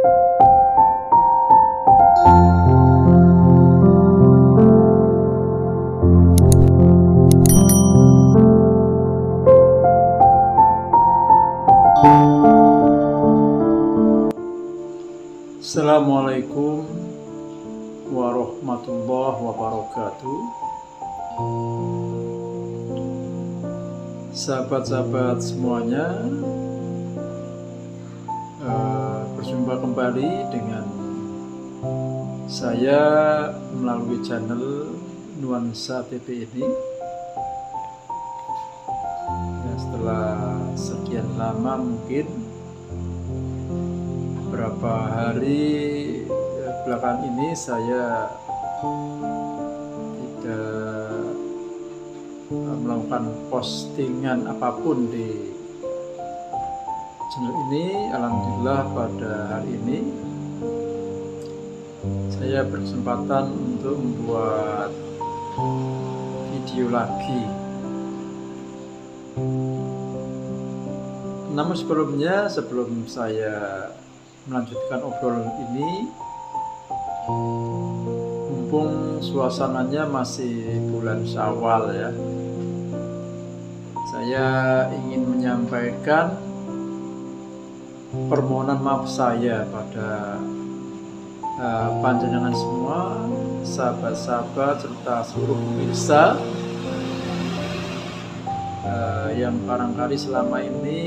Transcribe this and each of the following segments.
Assalamualaikum warahmatullahi wabarakatuh. Sahabat-sahabat semuanya, berjumpa kembali dengan saya melalui channel Nuansa TV ini. Setelah sekian lama, mungkin beberapa hari belakangan ini saya tidak melakukan postingan apapun di channel ini. Alhamdulillah pada hari ini saya berkesempatan untuk membuat video lagi. Namun sebelum saya melanjutkan obrolan ini, mumpung suasananya masih bulan Syawal ya, saya ingin menyampaikan permohonan maaf saya pada panjenengan semua, sahabat-sahabat serta seluruh pemirsa yang barangkali selama ini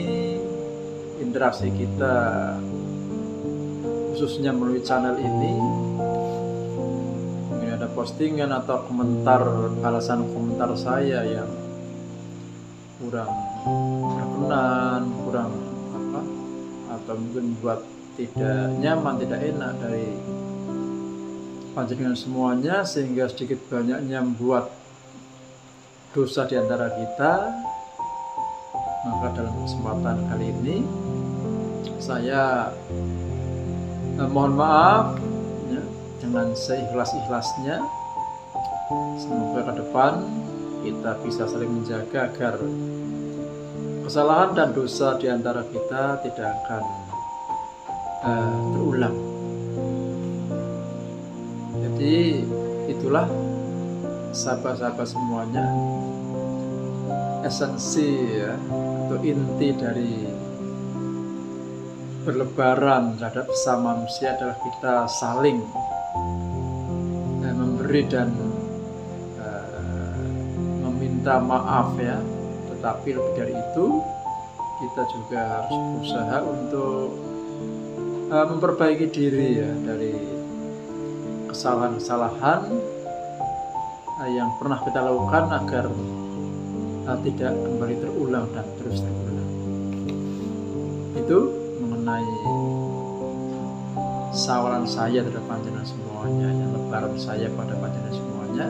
interaksi kita khususnya melalui channel ini, mungkin ada postingan atau komentar, balasan komentar saya yang kurang berkenan, kurang apa, atau mungkin buat tidak nyaman, tidak enak dari panjenengan semuanya, sehingga sedikit banyaknya membuat dosa di antara kita. Maka dalam kesempatan kali ini saya mohon maaf ya, dengan seikhlas-ikhlasnya. Semoga ke depan kita bisa saling menjaga agar kesalahan dan dosa di antara kita tidak akan terulang. Jadi itulah sahabat-sahabat semuanya, esensi ya, atau inti dari berlebaran terhadap sesama manusia adalah kita saling memberi dan meminta maaf ya. Tetapi lebih dari itu, kita juga harus berusaha untuk memperbaiki diri ya dari kesalahan-kesalahan yang pernah kita lakukan agar tidak kembali terulang dan terus terulang. Itu mengenai sawalan saya terhadap panjenengan semuanya, yang lebaran saya pada panjenengan semuanya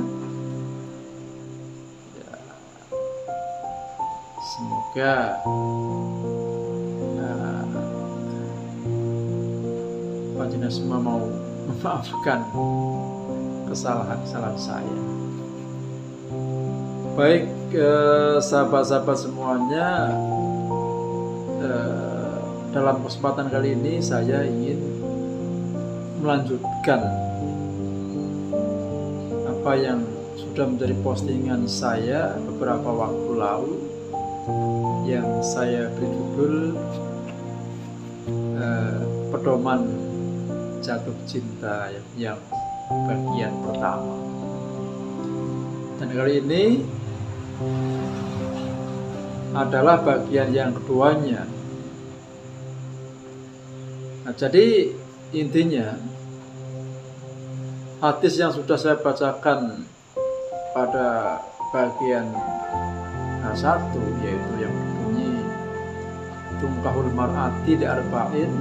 ya, semoga panjenengan semua mau memaafkan kesalahan-kesalahan saya. Baik, sahabat-sahabat semuanya, dalam kesempatan kali ini saya ingin melanjutkan apa yang sudah menjadi postingan saya beberapa waktu lalu, yang saya beri judul Pedoman Jatuh Cinta yang bagian pertama. Dan kali ini adalah bagian yang keduanya. Nah, jadi intinya hadis yang sudah saya bacakan pada bagian 1, yaitu yang berbunyi tungkahul mar'ati di arba'in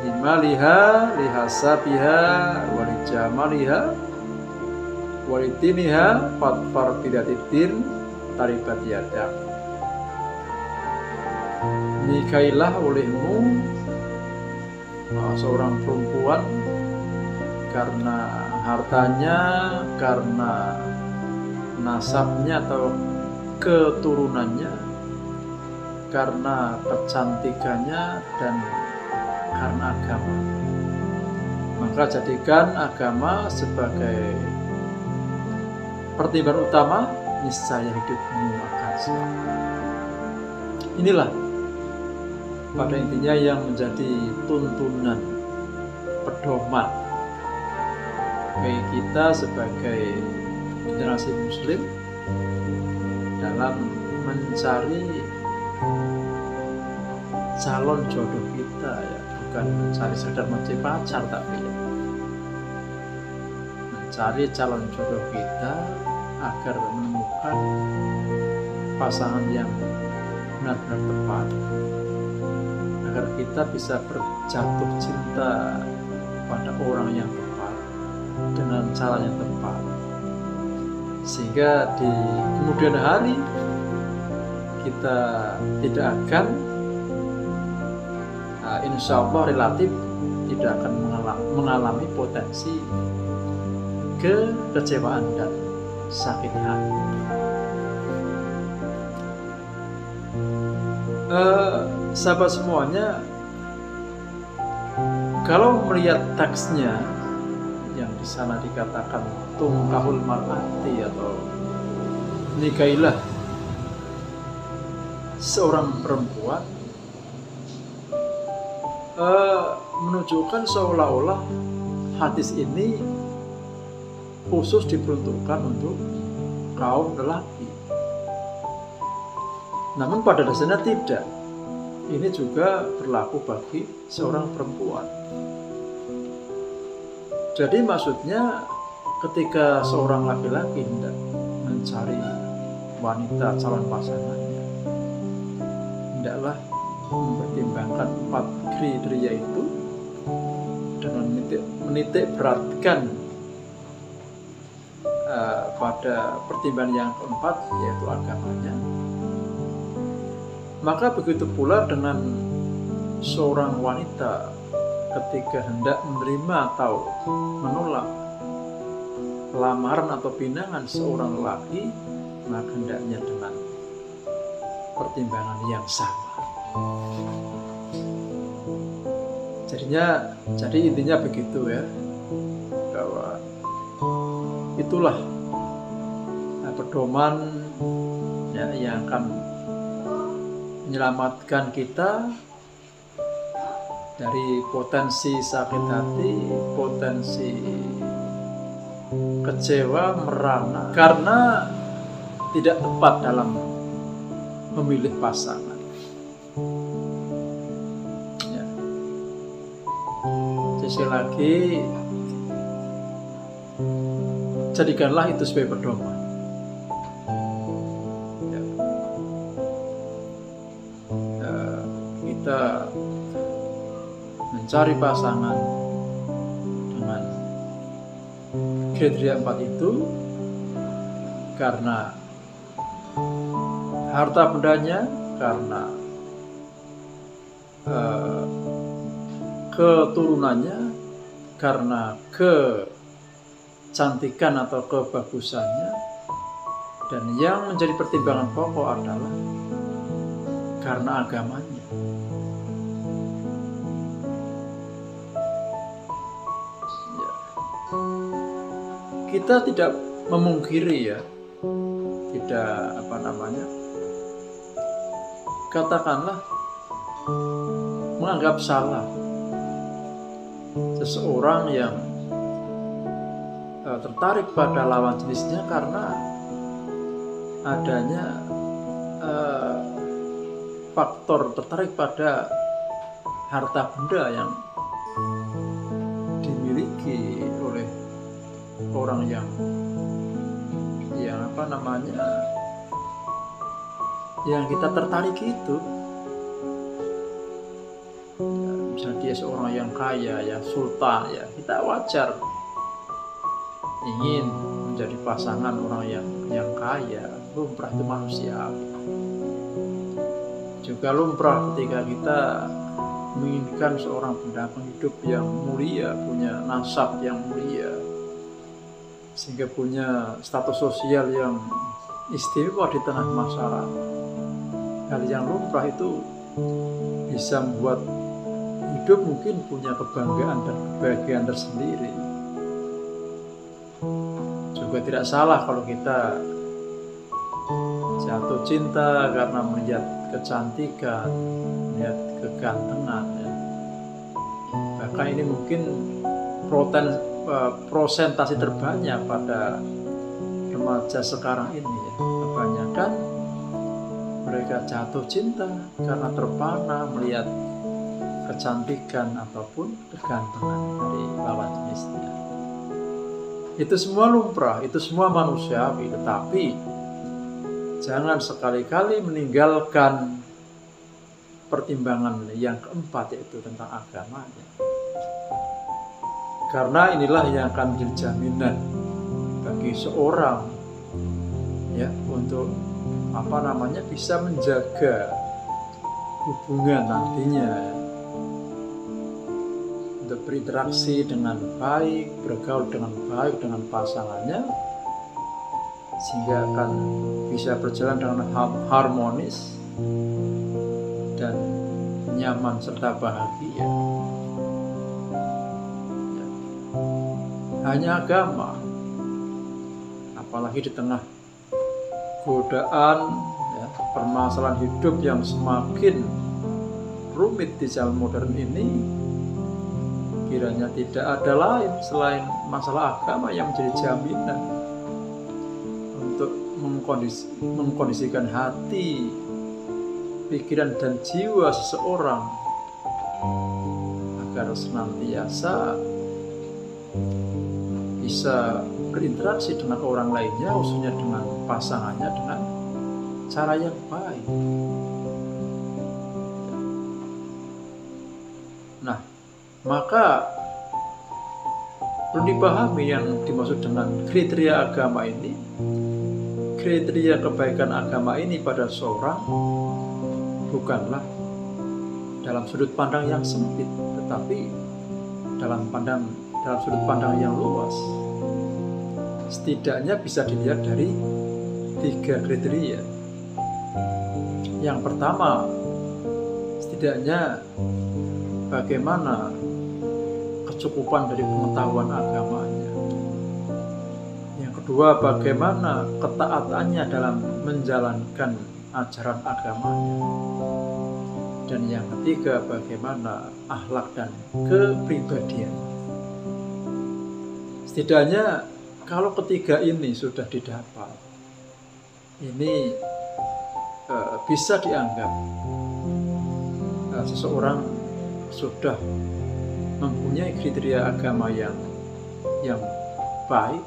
limaliha lihasabiha walijamaliha walitiniha fatfar bidatiddin taribat yadak. Nikailah olehmu seorang perempuan karena hartanya, karena nasabnya atau keturunannya, karena kecantikannya, dan karena agama. Maka jadikan agama sebagai pertimbangan utama, niscaya hidupmu akan selamat. Inilah pada intinya yang menjadi tuntunan, pedoman bagi kita sebagai generasi muslim dalam mencari calon jodoh kita, ya, bukan mencari sekedar mencari pacar, tapi ya, mencari calon jodoh kita agar menemukan pasangan yang benar-benar tepat, agar kita bisa berjatuh cinta pada orang yang tepat dengan cara yang tepat, sehingga di kemudian hari kita tidak akan insya Allah relatif tidak akan mengalami potensi kekecewaan dan sakit hati. Sahabat semuanya, kalau melihat teksnya yang di sana dikatakan tungkahul mar'ati atau nikailah seorang perempuan, menunjukkan seolah-olah hadis ini khusus diperuntukkan untuk kaum lelaki. Namun pada dasarnya tidak. Ini juga berlaku bagi seorang perempuan. Jadi maksudnya ketika seorang laki-laki hendak mencari wanita calon pasangannya, hendaklah mempertimbangkan 4 kriteria itu dengan menitik beratkan pada pertimbangan yang keempat, yaitu agamanya. Maka begitu pula dengan seorang wanita ketika hendak menerima atau menolak lamaran atau pinangan seorang lelaki, maka hendaknya dengan pertimbangan yang sama. Jadi intinya begitu ya, bahwa itulah pedoman ya, yang akan menyelamatkan kita dari potensi sakit hati, potensi kecewa, merana karena tidak tepat dalam memilih pasangan. Ya. Sekali lagi, jadikanlah itu sebagai pedoman. Kita mencari pasangan dengan kriteria 4 itu karena harta bendanya, karena keturunannya, karena kecantikan atau kebagusannya, dan yang menjadi pertimbangan pokok adalah karena agamanya. Kita tidak memungkiri ya, tidak katakanlah menganggap salah seseorang yang tertarik pada lawan jenisnya karena adanya faktor tertarik pada harta benda yang dimiliki oleh orang yang yang kita tertarik itu. Misalnya dia seorang yang kaya, yang sultan, ya kita wajar ingin menjadi pasangan orang yang kaya, lumrah, itu manusiawi. Juga lumrah ketika kita menginginkan seorang pendamping hidup yang mulia, punya nasab yang mulia, sehingga punya status sosial yang istimewa di tengah masyarakat. Hal yang lumrah itu bisa membuat hidup mungkin punya kebanggaan dan kebahagiaan tersendiri. Juga tidak salah kalau kita jatuh cinta karena melihat kecantikan, melihat kegantengan, ya. Bahkan ini mungkin prosentasi terbanyak pada remaja sekarang ini, ya. Kebanyakan mereka jatuh cinta karena terpana melihat kecantikan ataupun kegantengan dari lawan jenisnya. Itu semua lumrah, itu semua manusiawi, tetapi jangan sekali-kali meninggalkan pertimbangan yang keempat, yaitu tentang agamanya. Karena inilah yang akan menjadi jaminan bagi seorang, ya, untuk bisa menjaga hubungan nantinya, ya, untuk berinteraksi dengan baik, bergaul dengan baik dengan pasangannya, sehingga akan bisa berjalan dengan harmonis dan nyaman serta bahagia. Ya. Hanya agama, apalagi di tengah godaan, ya, permasalahan hidup yang semakin rumit di zaman modern ini, kiranya tidak ada lain selain masalah agama yang menjadi jaminan untuk mengkondisikan hati, pikiran dan jiwa seseorang agar senantiasa bisa berinteraksi dengan orang lainnya, khususnya dengan pasangannya, dengan cara yang baik. Nah, maka perlu dipahami yang dimaksud dengan kriteria agama ini. Kriteria kebaikan agama ini pada seorang bukanlah dalam sudut pandang yang sempit, tetapi dalam sudut pandang yang luas. Setidaknya bisa dilihat dari 3 kriteria. Yang pertama, setidaknya bagaimana kecukupan dari pengetahuan agamanya. Yang kedua, bagaimana ketaatannya dalam menjalankan ajaran agamanya. Dan yang ketiga, bagaimana akhlak dan kepribadian. Setidaknya kalau ketiga ini sudah didapat, ini bisa dianggap seseorang sudah mempunyai kriteria agama yang baik,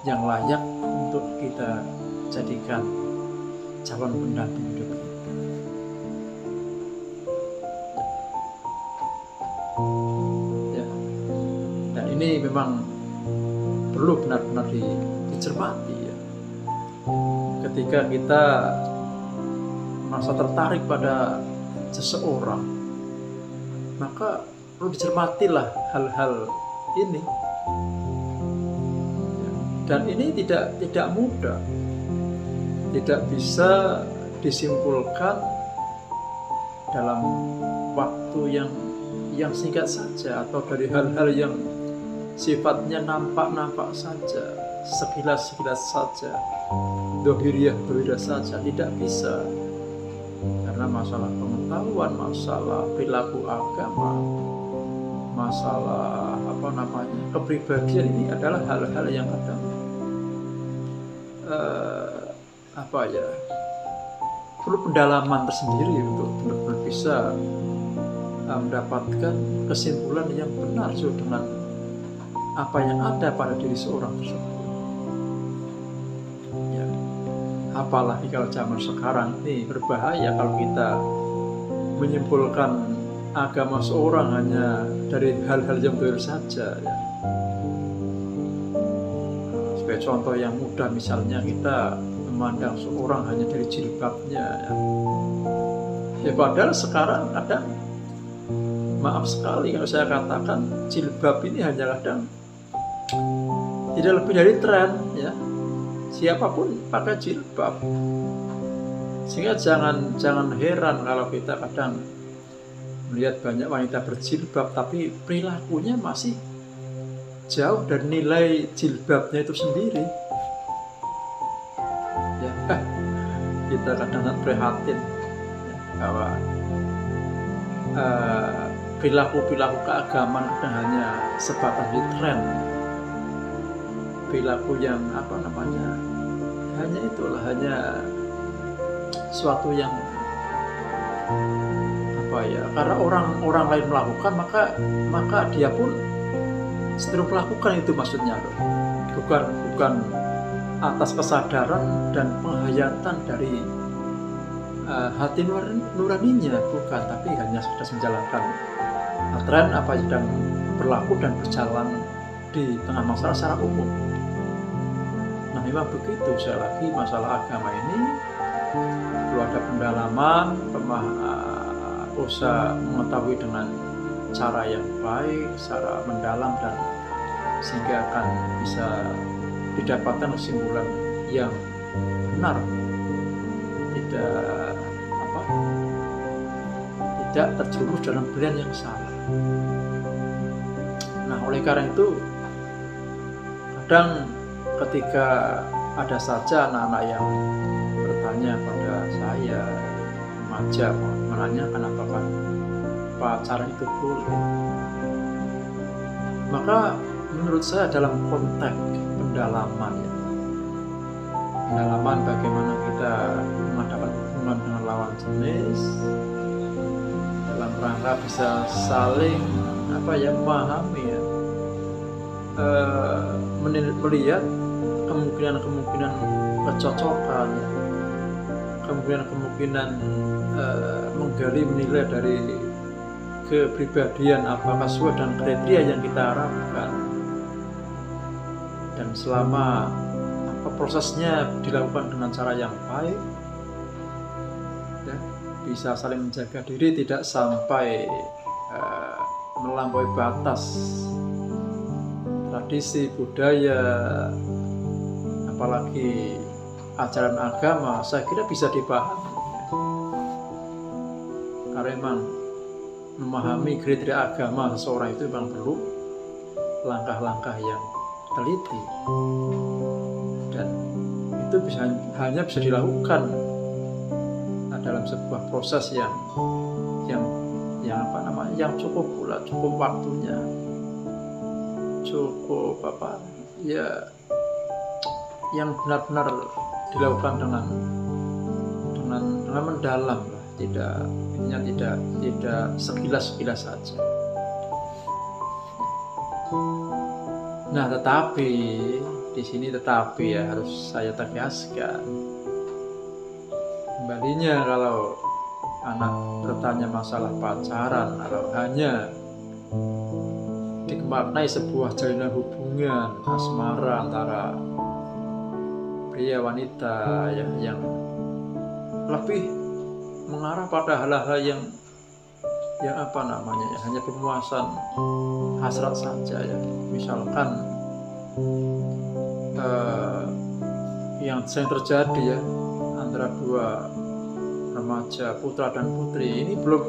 yang layak untuk kita jadikan calon pendamping hidup kita. Ya. Dan ini memang perlu benar-benar dicermati, ya. Ketika kita merasa tertarik pada seseorang, maka perlu dicermatilah hal-hal ini. Dan ini tidak mudah, tidak bisa disimpulkan dalam waktu yang singkat saja, atau dari hal-hal yang sifatnya nampak saja, sekilas saja, dohiriyah saja, tidak bisa. Karena masalah pengetahuan, masalah perilaku agama, masalah kepribadian ini adalah hal-hal yang kadang perlu pendalaman tersendiri untuk benar-benar bisa mendapatkan kesimpulan yang benar sesuai dengan apa yang ada pada diri seorang tersebut. Ya. Apalagi kalau zaman sekarang ini berbahaya kalau kita menyimpulkan agama seorang hanya dari hal-hal yang benar saja, ya. Sebagai contoh yang mudah, misalnya kita memandang seorang hanya dari jilbabnya, ya padahal sekarang kadang, maaf sekali kalau saya katakan, jilbab ini hanya kadang tidak lebih dari tren, ya. Siapapun pakai jilbab, sehingga jangan heran kalau kita kadang melihat banyak wanita berjilbab tapi perilakunya masih jauh dari nilai jilbabnya itu sendiri. Ya, kita kadang prihatin ya, bahwa perilaku keagamaan kadang hanya sebatas di tren, perilaku yang hanya itulah, hanya suatu yang karena orang lain melakukan maka dia pun cenderung melakukan itu, maksudnya loh. Bukan atas kesadaran dan penghayatan dari hati nuraninya, bukan, tapi hanya sudah menjalankan tren apa yang sedang berlaku dan berjalan di tengah masyarakat secara umum. Nah, memang begitu. Sekali lagi, masalah agama ini perlu ada pendalaman, usaha mengetahui dengan cara yang baik, secara mendalam, dan sehingga akan bisa didapatkan kesimpulan yang benar, tidak terjerumus dalam pilihan yang salah. Nah, oleh karena itu kadang ketika ada saja anak-anak yang bertanya pada saya, remaja, menanyakan apakah pacaran itu boleh, maka menurut saya dalam konteks pendalaman bagaimana kita mengadakan hubungan dengan lawan jenis dalam rangka bisa saling memahami melihat kemungkinan kecocokan, kemungkinan menggali menilai dari kepribadian apakah sesuai dengan kriteria yang kita harapkan, dan selama prosesnya dilakukan dengan cara yang baik ya, bisa saling menjaga diri, tidak sampai melampaui batas tradisi budaya, apalagi ajaran agama, saya kira bisa dipahami. Karena memang memahami kriteria agama seseorang itu memang perlu langkah-langkah yang teliti, dan itu hanya bisa dilakukan dalam sebuah proses yang cukup waktunya, yang benar-benar dilakukan dengan mendalam lah, tidak sekilas saja. Nah, tetapi di sini harus saya tegaskan, kembalinya kalau anak bertanya masalah pacaran, kalau hanya dimaknai sebuah jalinan hubungan asmara antara pria wanita yang lebih mengarah pada hal-hal yang hanya pemuasan hasrat saja ya. Misalkan yang sering terjadi ya antara dua remaja, putra dan putri, ini belum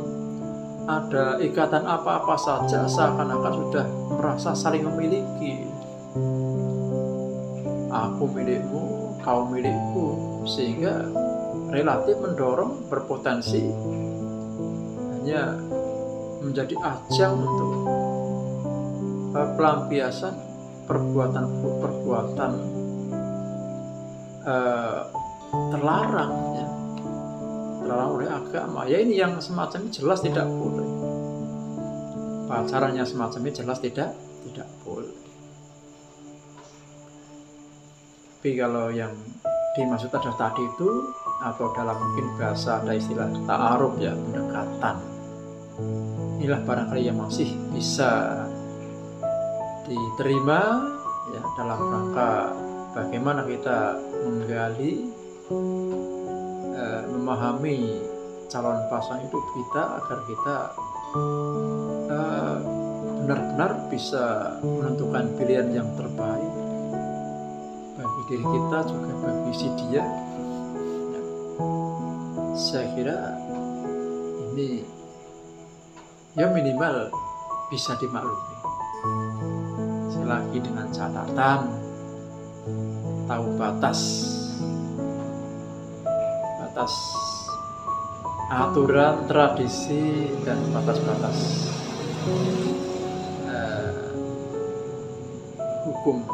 ada ikatan apa-apa saja, seakan-akan sudah merasa saling memiliki. Aku milikmu, kau milikku, sehingga relatif mendorong berpotensi hanya menjadi ajang untuk pelampiasan perbuatan terlarang oleh agama. Ya, ini yang semacam ini jelas tidak boleh. Pacarannya semacam ini jelas tidak boleh. Tapi kalau yang dimaksud adalah tadi itu, atau dalam mungkin bahasa ada istilah ta'aruf ya, pendekatan. Inilah barangkali yang masih bisa diterima ya, dalam rangka bagaimana kita menggali, memahami calon pasangan hidup kita agar kita benar-benar bisa menentukan pilihan yang terbaik bagi diri kita juga bagi si dia. Saya kira ini ya minimal bisa dimaklumi. Selagi dengan catatan tahu batas aturan, tradisi, dan batas-batas hukum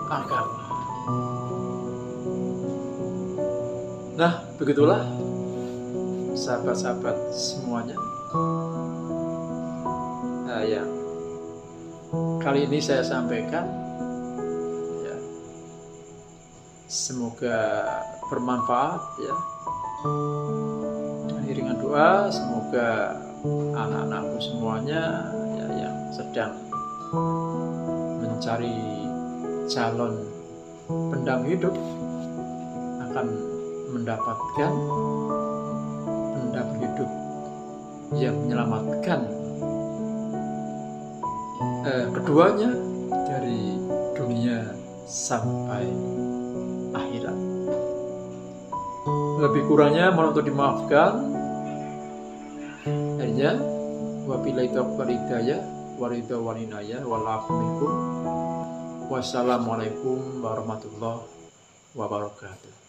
agama. Nah, begitulah sahabat-sahabat semuanya yang kali ini saya sampaikan, ya, semoga bermanfaat, ya. Dengan iringan doa, semoga anak-anakku semuanya, ya, yang sedang mencari calon pendamping hidup akan mendapatkan pendamping hidup yang menyelamatkan keduanya dari dunia sampai akhirat. Lebih kurangnya mohon untuk dimaafkan. Akhirnya wabillahi taufiq wal hidayah waridho walinayah walafu minkum. Wassalamualaikum warahmatullahi wabarakatuh.